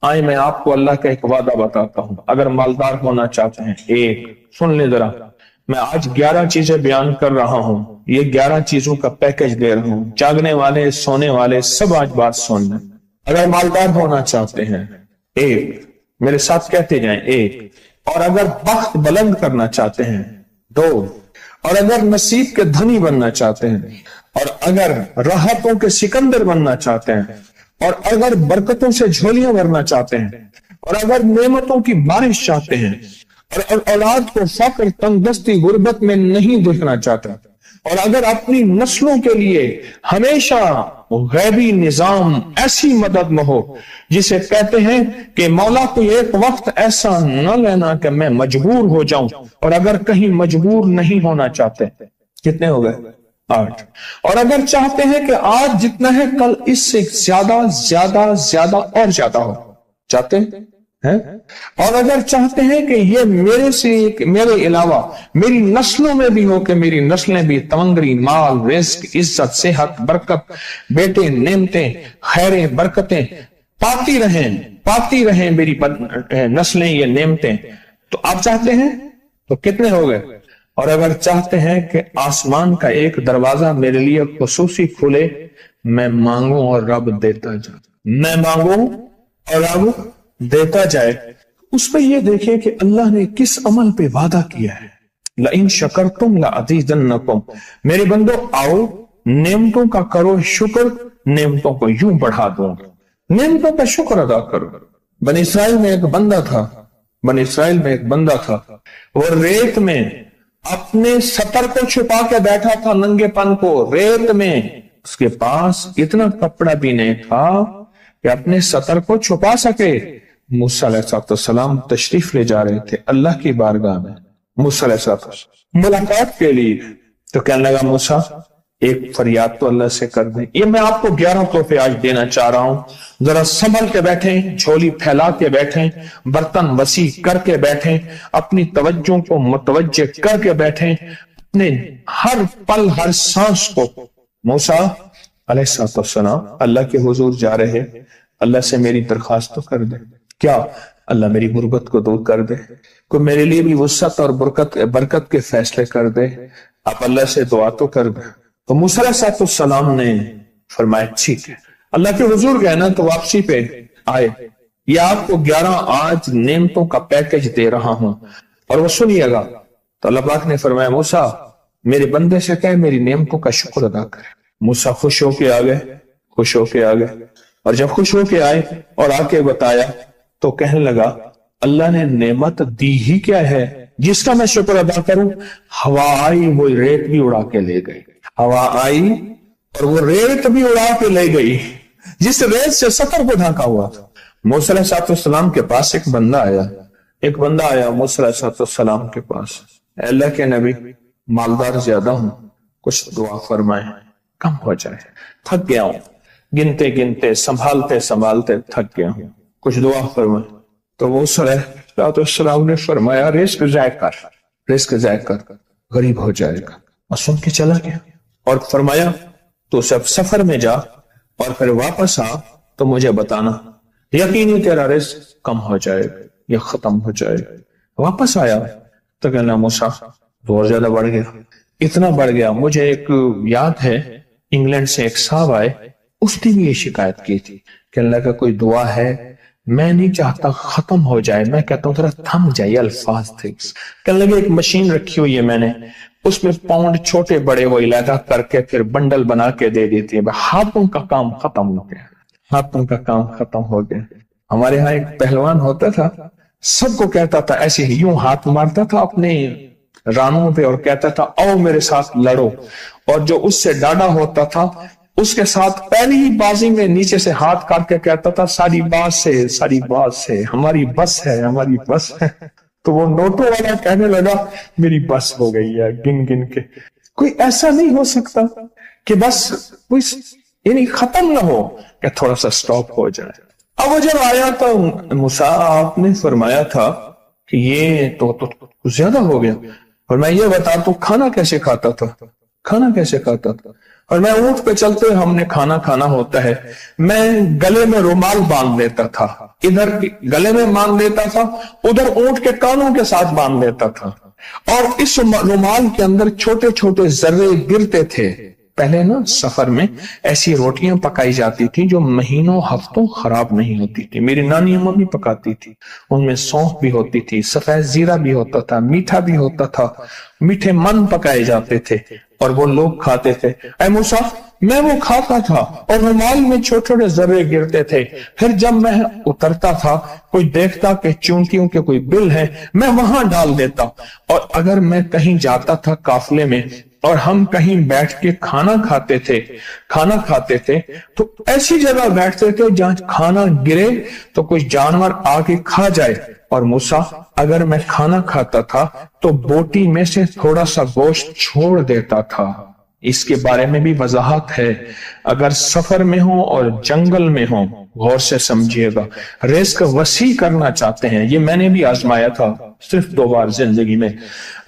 آئے میں آپ کو اللہ کا ایک وعدہ بتاتا ہوں، اگر مالدار ہونا چاہتے ہیں، ایک سن لیں ذرا، میں آج 11 چیزیں بیان کر رہا ہوں، یہ 11 چیزوں کا پیکج دے رہا ہوں، جاگنے والے سونے والے سب آج بات سن لیں۔ اگر مالدار ہونا چاہتے ہیں، ایک، میرے ساتھ کہتے جائیں، ایک، اور اگر بخت بلند کرنا چاہتے ہیں، دو، اور اگر نصیب کے دھنی بننا چاہتے ہیں، اور اگر راحتوں کے سکندر بننا چاہتے ہیں، اور اگر برکتوں سے جھولیاں بھرنا چاہتے ہیں، اور اگر نعمتوں کی بارش چاہتے ہیں، اور اولاد کو فقر، تنگ دستی، غربت میں نہیں دیکھنا چاہتے، اور اگر اپنی نسلوں کے لیے ہمیشہ غیبی نظام ایسی مدد میں ہو جسے کہتے ہیں کہ مولا کو ایک وقت ایسا نہ لینا کہ میں مجبور ہو جاؤں، اور اگر کہیں مجبور نہیں ہونا چاہتے، کتنے ہو گئے؟ 8۔ اور اگر چاہتے ہیں کہ آج جتنا ہے کل اس سے زیادہ زیادہ زیادہ اور زیادہ ہو، چاہتے ہیں؟ اور اگر چاہتے ہیں کہ یہ میرے علاوہ میری نسلوں میں بھی ہو، کہ میری نسلیں بھی تمنگری، مال، رزق، عزت، صحت، برکت، بیٹے، نعمتیں، خیریں، برکتیں پاتی رہیں میری نسلیں یہ نعمتیں، تو آپ چاہتے ہیں؟ تو کتنے ہو گئے؟ اور اگر چاہتے ہیں کہ آسمان کا ایک دروازہ میرے لیے خصوصی کھلے، میں مانگوں اور رب دیتا جائے، میں مانگوں اور رب دیتا جائے، اس پہ یہ دیکھیں کہ اللہ نے کس عمل پہ وعدہ کیا ہے۔ لَإِن شَكَرْتُمْ لَأَزِيدَنَّكُمْ، میرے بندو آؤ نعمتوں کا کرو شکر، نعمتوں کو یوں بڑھا دوں، نعمتوں کا شکر ادا کرو۔ بنی اسرائیل میں ایک بندہ تھا، وہ ریت میں اپنے سطر کو چھپا کے بیٹھا تھا، ننگے پن کو ریت میں، اس کے پاس اتنا کپڑا بھی نہیں تھا کہ اپنے سطر کو چھپا سکے۔ موسیٰ علیہ السلام تشریف لے جا رہے تھے اللہ کی بارگاہ میں، موسیٰ علیہ السلام ملاقات کے لیے، تو کہنے لگا موسیٰ ایک فریاد تو اللہ سے کر دیں۔ یہ میں آپ کو 11 تحفے آج دینا چاہ رہا ہوں، ذرا سنبھل کے بیٹھیں، جھولی پھیلا کے بیٹھیں، برتن وسیع کر کے بیٹھیں، اپنی توجہ کو متوجہ کر کے بیٹھیں، اپنے ہر پل ہر سانس کو۔ موسیٰ علیہ السلام اللہ کے حضور جا رہے، اللہ سے میری درخواست تو کر دے، کیا اللہ میری غربت کو دور کر دے، کوئی میرے لیے بھی وسعت اور برکت کے فیصلے کر دے، آپ اللہ سے دعا تو کر دے۔ تو موسیٰ علیہ السلام نے فرمایا ٹھیک ہے، اللہ کے حضور گئے نا تو واپسی پہ آئے، یہ آپ کو 11 آج نعمتوں کا پیکج دے رہا ہوں، اور وہ سنیے گا۔ تو اللہ پاک نے فرمایا موسیٰ میرے بندے سے کہے میری نعمتوں کا شکر ادا کرے۔ موسیٰ خوش ہو کے آ گئے، اور جب خوش ہو کے آئے اور آ کے بتایا تو کہنے لگا اللہ نے نعمت دی ہی کیا ہے جس کا میں شکر ادا کروں؟ ہوا آئی وہ ریت بھی اڑا کے لے گئی، ہوا آئی اور وہ ریت بھی اڑا کے لے گئی جس ریت سے سطر کو ڈھانکا ہوا تھا۔ موسیٰ علیہ السلام کے پاس ایک بندہ آیا موسیٰ علیہ السلام کے پاس، اے اللہ کے نبی مالدار زیادہ ہوں، کچھ دعا فرمائیں کم ہو جائے، تھک گیا ہوں، گنتے سنبھالتے تھک گیا ہوں، کچھ دعا فرمائیں۔ تو موسیٰ علیہ السلام نے فرمایا رزق ضائع کر، غریب ہو جائے گا، اور سن کے چلا گیا، اور فرمایا تو سب سفر میں جا اور پھر واپس آ تو مجھے بتانا، یقینی تیرا رزق کم ہو جائے گا یا ختم ہو جائے گا۔ واپس آیا تو کہنا موسیٰ بہت زیادہ بڑھ گیا، اتنا بڑھ گیا، مجھے ایک یاد ہے انگلینڈ سے ایک صاحب آئے، اس نے بھی یہ شکایت کی تھی، کہنے لگا کوئی دعا ہے، میں نہیں چاہتا ختم ہو جائے، میں کہتا ہوں ذرا تھم جائے الفاظ تھے۔ کہنے لگا ایک مشین رکھی ہوئی ہے میں نے، اس میں پاؤنڈ چھوٹے بڑے وہ علیحدہ کر کے پھر بنڈل بنا کے دے دیتی ہے، ہاتھوں کا کام ختم ہو گیا۔ ہمارے ہاں ایک پہلوان ہوتا تھا، سب کو کہتا تھا ایسے ہی، یوں ہاتھ مارتا تھا اپنے رانوں پہ اور کہتا تھا آؤ میرے ساتھ لڑو، اور جو اس سے ڈاڈا ہوتا تھا اس کے ساتھ پہلی ہی بازی میں نیچے سے ہاتھ کاٹ کے کہتا تھا ساری بات سے ہماری بس ہے۔ تو وہ نوٹوں والا کہنے لگا میری بس ہو گئی ہے، گن کے کوئی ایسا نہیں ہو سکتا کہ بس کوئی یعنی ختم نہ ہو، کہ تھوڑا سا سٹاپ ہو جائے۔ اب وہ جب آیا تو موسیٰ آپ نے فرمایا تھا کہ یہ تو زیادہ ہو گیا، اور میں یہ بتا تو کھانا کیسے کھاتا تھا؟ اور میں اونٹ پہ چلتے ہوئے ہم نے کھانا کھانا ہوتا ہے، میں گلے میں رومال باندھ لیتا تھا، ادھر گلے میں باندھ لیتا تھا، ادھر اونٹ کے کانوں کے ساتھ باندھ لیتا تھا، اور اس رومال کے اندر چھوٹے چھوٹے ذرے گرتے تھے۔ پہلے نا سفر میں ایسی روٹیاں پکائی جاتی تھی جو مہینوں ہفتوں خراب نہیں ہوتی تھی، میری نانی اماں بھی پکاتی تھی، ان میں سونف بھی ہوتی تھی، سفید زیرہ بھی ہوتا تھا، میٹھا بھی ہوتا تھا، میٹھے من پکائے جاتے تھے اور وہ لوگ کھاتے تھے۔ اے موسیٰ، میں وہ کھاتا تھا اور رومال میں چھوٹے چھوٹے ذرے گرتے تھے، پھر جب میں اترتا تھا کوئی دیکھتا کہ چونٹیوں کے کوئی بل ہے، میں وہاں ڈال دیتا، اور اگر میں کہیں جاتا تھا قافلے میں اور ہم کہیں بیٹھ کے کھانا کھاتے تھے تو ایسی جگہ بیٹھتے تھے جہاں کھانا گرے تو کوئی جانور آ کے کھا جائے، اور موسیٰ اگر میں کھانا کھاتا تھا تو بوٹی میں سے تھوڑا سا گوشت چھوڑ دیتا تھا۔ اس کے بارے میں بھی وضاحت ہے، اگر سفر میں ہو اور جنگل میں ہو، غور سے سمجھیے گا، رزق وسیع کرنا چاہتے ہیں، یہ میں نے بھی آزمایا تھا صرف 2 بار زندگی میں،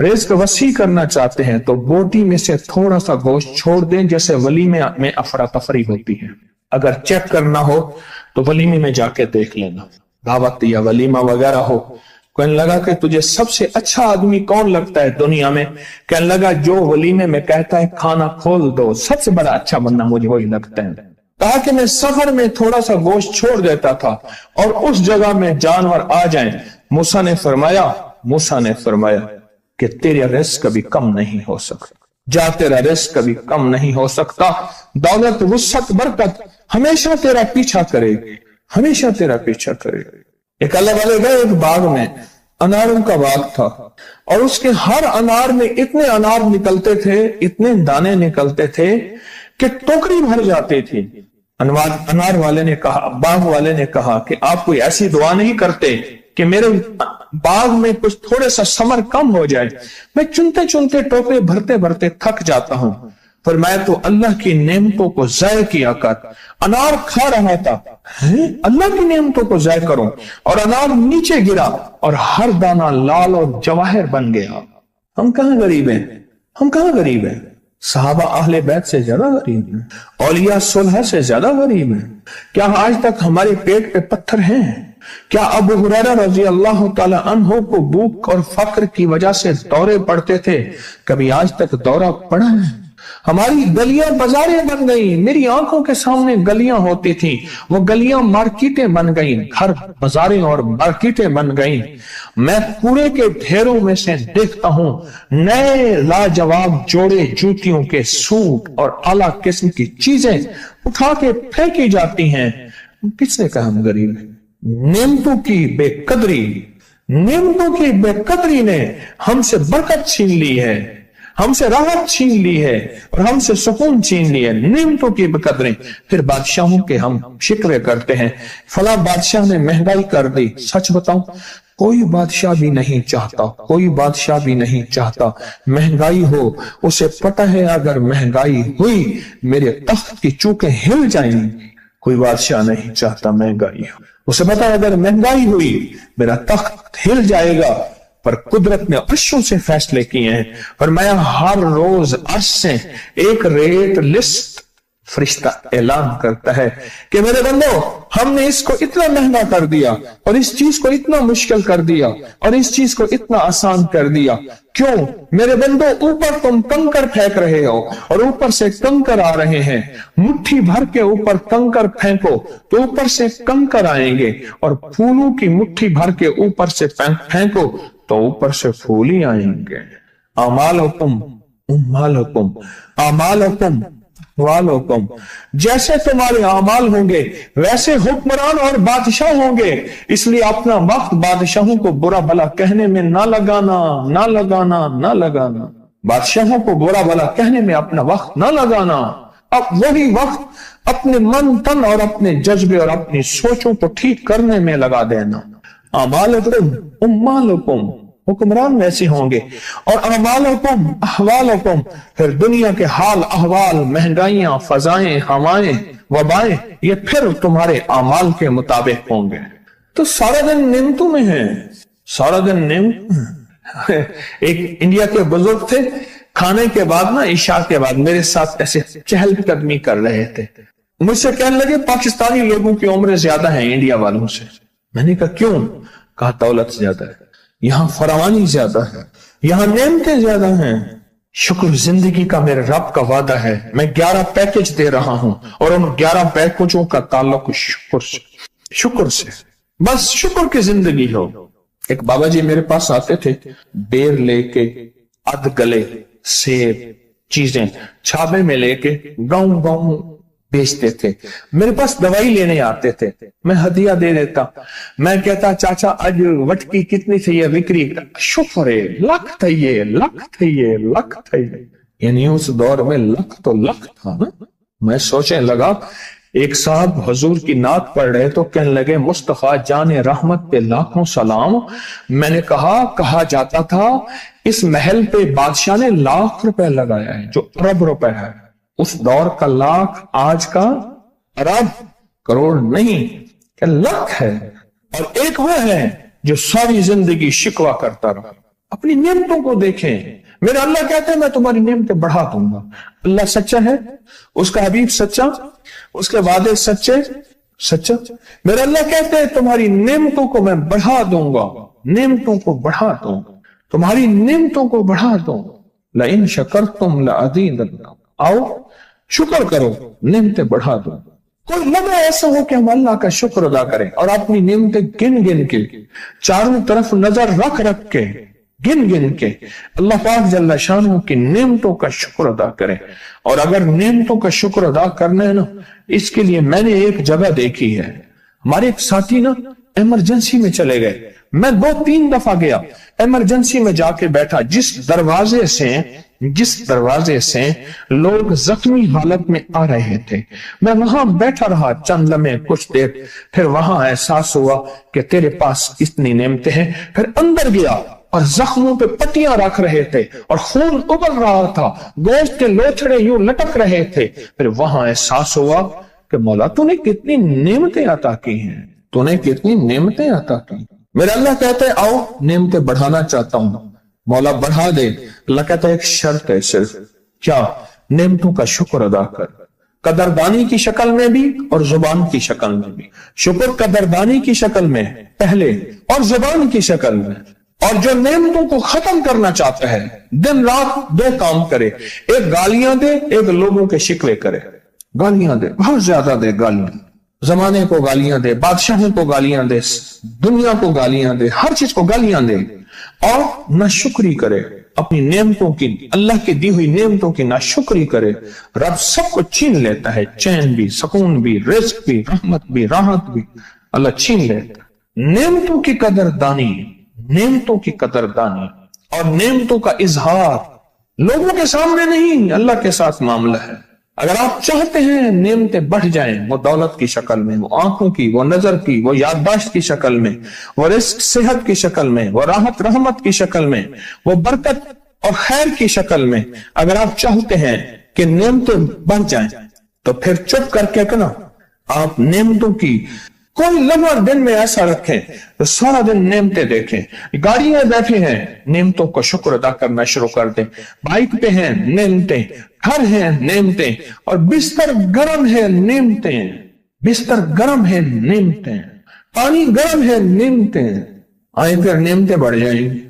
رزق وسیع کرنا چاہتے ہیں تو بوٹی میں سے تھوڑا سا گوشت چھوڑ دیں، جیسے ولیمے میں افراتفری ہوتی ہے۔ اگر چیک کرنا ہو تو ولیمے میں جا کے دیکھ لینا، دعوت یا ولیمہ وغیرہ ہو، کہنے لگا کہ تجھے سب سے اچھا آدمی کون لگتا ہے دنیا میں؟ کہنے لگا جو ولیمے میں کہتا ہے کھانا کھول دو، سب سے بڑا اچھا بندہ مجھے وہی لگتا ہے۔ کہا کہ میں سفر میں تھوڑا سا گوشت چھوڑ دیتا تھا اور اس جگہ میں جانور آ جائیں۔ موسیٰ نے فرمایا کہ تیرا رزق کبھی کم نہیں ہو سکتا، جا تیرا رزق کبھی کم نہیں ہو سکتا، دولت وسعت برکت ہمیشہ تیرا پیچھا کرے گی، ہمیشہ تیرا پیچھا کرے گی۔ ایک اللہ والے گئے ایک باغ میں، اناروں کا باغ تھا، اور اس کے ہر انار میں اتنے انار نکلتے تھے، اتنے دانے نکلتے تھے کہ ٹوکری بھر جاتی تھی۔ انار والے نے کہا، باغ والے نے کہا کہ آپ کوئی ایسی دعا نہیں کرتے کہ میرے باغ میں کچھ تھوڑے سا ثمر کم ہو جائے، میں چنتے چنتے ٹوکرے بھرتے بھرتے تھک جاتا ہوں، پر میں تو اللہ کی نعمتوں کو ضائع کیا کر انار کھا رہا تھا، اللہ کی نعمتوں کو ضائع کروں، اور انار نیچے گرا اور ہر دانہ لال اور جواہر بن گیا۔ ہم کہاں غریب ہیں؟ صحابہ اہل بیت سے زیادہ غریب ہیں، اولیاء صلح سے زیادہ غریب ہیں۔ کیا آج تک ہمارے پیٹ پہ پتھر ہیں؟ کیا ابو ہریرہ رضی اللہ تعالی عنہ کو بھوک اور فقر کی وجہ سے دورے پڑتے تھے؟ کبھی آج تک دورہ پڑا ہے؟ ہماری گلیاں بازاریں بن گئی، میری آنکھوں کے سامنے گلیاں ہوتی تھیں، وہ گلیاں مارکیٹیں بن گئیں، گھر بازاریں اور مارکیٹیں بن گئیں۔ میں کوڑے کے ڈھیروں میں سے دیکھتا ہوں نئے لاجواب جوڑے جوتیوں کے سوٹ اور اعلیٰ قسم کی چیزیں اٹھا کے پھینکی جاتی ہیں۔ کس نے کہا ہم غریب ہیں؟ نعمتوں کی بے قدری نے ہم سے برکت چھین لی ہے، ہم سے راحت چھین لی ہے اور ہم سے سکون چھین لی ہے، نعمتوں کی بے قدری۔ پھر بادشاہوں کے ہم شکوے کرتے ہیں، فلاں بادشاہ نے مہنگائی کر دی۔ سچ بتاؤں، کوئی بادشاہ بھی نہیں چاہتا مہنگائی ہو، اسے پتہ ہے اگر مہنگائی ہوئی میرے تخت کی چوکیں ہل جائیں گی۔ کوئی بادشاہ نہیں چاہتا مہنگائی ہو، اسے پتہ ہے اگر مہنگائی ہوئی میرا تخت ہل جائے گا، پر قدرت نے عرشوں سے فیصلے کیے ہیں، اور میں ہر روز عرش سے ایک ریٹ لسٹ فرشتہ اعلان کرتا ہے کہ میرے بندو، ہم نے اس کو اتنا مہنگا کر دیا اور اس چیز کو اتنا مشکل کر دیا اور اس چیز کو اتنا آسان کر دیا، کیوں میرے بندو؟ اوپر تم کنکر پھینک رہے ہو اور اوپر سے کنکر آ رہے ہیں، مٹھی بھر کے اوپر کنکر پھینکو تو اوپر سے کنکر آئیں گے، اور پھولوں کی مٹھی بھر کے اوپر سے پھینکو تو اوپر سے پھول ہی آئیں گے۔ اعمالکم جیسے تمہارے اعمال ہوں گے ویسے حکمران اور بادشاہ ہوں گے، اس لیے اپنا وقت بادشاہوں کو برا بھلا کہنے میں نہ لگانا، بادشاہوں کو برا بھلا کہنے میں اپنا وقت نہ لگانا، اب وہی وقت اپنے من تن اور اپنے جذبے اور اپنی سوچوں کو ٹھیک کرنے میں لگا دینا۔ اعمالکم حکمران ویسے ہوں گے، اور اعمالکم احوالکم پھر دنیا کے حال احوال، مہنگائیاں، فضائیں، ہوائیں، وبائیں، یہ پھر تمہارے اعمال کے مطابق ہوں گے۔ تو سارا دن نعمتوں میں ہے، سارا دن نعمت۔ ایک انڈیا کے بزرگ تھے، کھانے کے بعد نا عشاء کے بعد میرے ساتھ ایسے چہل قدمی کر رہے تھے. مجھ سے کہنے لگے پاکستانی لوگوں کی عمریں زیادہ ہیں انڈیا والوں سے. میں نے کہا کیوں؟ کہا دولت زیادہ ہے, یہاں فراوانی زیادہ ہے, یہاں نعمتیں زیادہ ہیں. شکر زندگی کا میرے رب کا وعدہ ہے, میں 11 پیکج دے رہا ہوں اور ان 11 پیکجوں کا تعلق شکر سے. بس شکر کی زندگی ہو. ایک بابا جی میرے پاس آتے تھے, بیر لے کے, اد گلے, سیب, چیزیں چھابے میں لے کے گاؤں گاؤں بیچتے تھے. میرے پاس دوائی لینے آتے تھے, میں ہدیہ دے دیتا. میں کہتا چاچا آج وٹکی کتنی تھی یہ وکری؟ شکر ہے, لکھ تھے, لکھ تھے. یعنی اس دور میں لکھ تو لکھ تھا نا. میں سوچنے لگا, ایک صاحب حضور کی نعت پڑھ رہے تو کہنے لگے مصطفیٰ جان رحمت پہ لاکھوں سلام. میں نے کہا جاتا تھا اس محل پہ بادشاہ نے لاکھ روپے لگایا ہے جو ارب روپے ہے. اس دور کا لاکھ آج کا ارب کروڑ نہیں کہ لاکھ ہے. اور ایک وہ ہے جو ساری زندگی شکوہ کرتا رہا. اپنی نعمتوں کو دیکھیں. میرا اللہ کہتا ہے میں تمہاری نعمتیں بڑھا دوں گا. اللہ سچا ہے, اس کا حبیب سچا, اس کے وعدے سچا. میرا اللہ کہتا ہے تمہاری نعمتوں کو میں بڑھا دوں گا, نعمتوں کو بڑھا دوں گا, تمہاری نعمتوں کو بڑھا دوں گا. لئن شکرتم لأزیدنکم, آؤ شکر کرو, نعمتیں بڑھا دو. کوئی لمحہ ایسا ہو کہ ہم اللہ کا شکر ادا کریں اور اپنی نعمتیں گن کے چاروں طرف نظر رکھ کے گن کے اللہ پاک جل شانہ کی نعمتوں کا شکر ادا کریں. اور اگر نعمتوں کا شکر ادا کرنا ہے نا, اس کے لیے میں نے ایک جگہ دیکھی ہے. ہمارے ایک ساتھی نا ایمرجنسی میں چلے گئے. میں 2-3 دفعہ گیا, ایمرجنسی میں جا کے بیٹھا. جس دروازے سے لوگ زخمی حالت میں آ رہے تھے, میں وہاں بیٹھا رہا چند لمحے, کچھ دیر. پھر وہاں احساس ہوا کہ تیرے پاس اتنی نعمتیں ہیں. پھر اندر گیا اور زخموں پہ پٹیاں رکھ رہے تھے اور خون ابل رہا تھا, گوشت کے لوتھڑے یوں لٹک رہے تھے. پھر وہاں احساس ہوا کہ مولا تو نے کتنی نعمتیں عطا کی ہیں, تو نے کتنی نعمتیں عطا کی. میرا اللہ کہتا ہے آؤ نعمتیں بڑھانا چاہتا ہوں. مولا بڑھا دے. اللہ کہتا ہے ایک شرط ہے صرف, کیا؟ نعمتوں کا شکر ادا کر, قدردانی کی شکل میں بھی اور زبان کی شکل میں بھی. شکر قدردانی کی شکل میں پہلے اور زبان کی شکل میں. اور جو نعمتوں کو ختم کرنا چاہتا ہے دن رات 2 کام کرے, ایک گالیاں دے, ایک لوگوں کے شکوے کرے. گالیاں دے, بہت زیادہ دے گالیاں, زمانے کو گالیاں دے, بادشاہوں کو گالیاں دے, دنیا کو گالیاں دے, ہر چیز کو گالیاں دے. اور ناشکری کرے اپنی نعمتوں کی, اللہ کی دی ہوئی نعمتوں کی ناشکری کرے. رب سب کو چھین لیتا ہے, چین بھی, سکون بھی, رزق بھی, رحمت بھی, راحت بھی, اللہ چھین لیتا ہے. نعمتوں کی قدردانی, نعمتوں کی قدردانی اور نعمتوں کا اظہار لوگوں کے سامنے نہیں, اللہ کے ساتھ معاملہ ہے. اگر آپ چاہتے ہیں نعمتیں بڑھ جائیں, وہ دولت کی شکل میں, وہ آنکھوں کی, وہ نظر کی, وہ یادداشت کی شکل میں, وہ رزق صحت کی شکل میں, وہ راحت رحمت کی شکل میں, وہ برکت اور خیر کی شکل میں, اگر آپ چاہتے ہیں کہ نعمتیں بڑھ جائیں تو پھر چپ کر کے نا آپ نعمتوں کی کوئی لمحہ دن میں ایسا رکھیں تو سارا دن نعمتیں دیکھیں. گاڑی میں بیٹھے ہیں, نعمتوں کو شکر ادا کرنا شروع کر دیں. بائک پہ ہیں, نعمتیں. گھر ہیں, نعمتیں. اور بستر گرم ہے, نعمتیں. بستر گرم ہے, نعمتیں. پانی گرم ہے, نعمتیں. آئیں پھر نعمتیں بڑھ جائیں گی.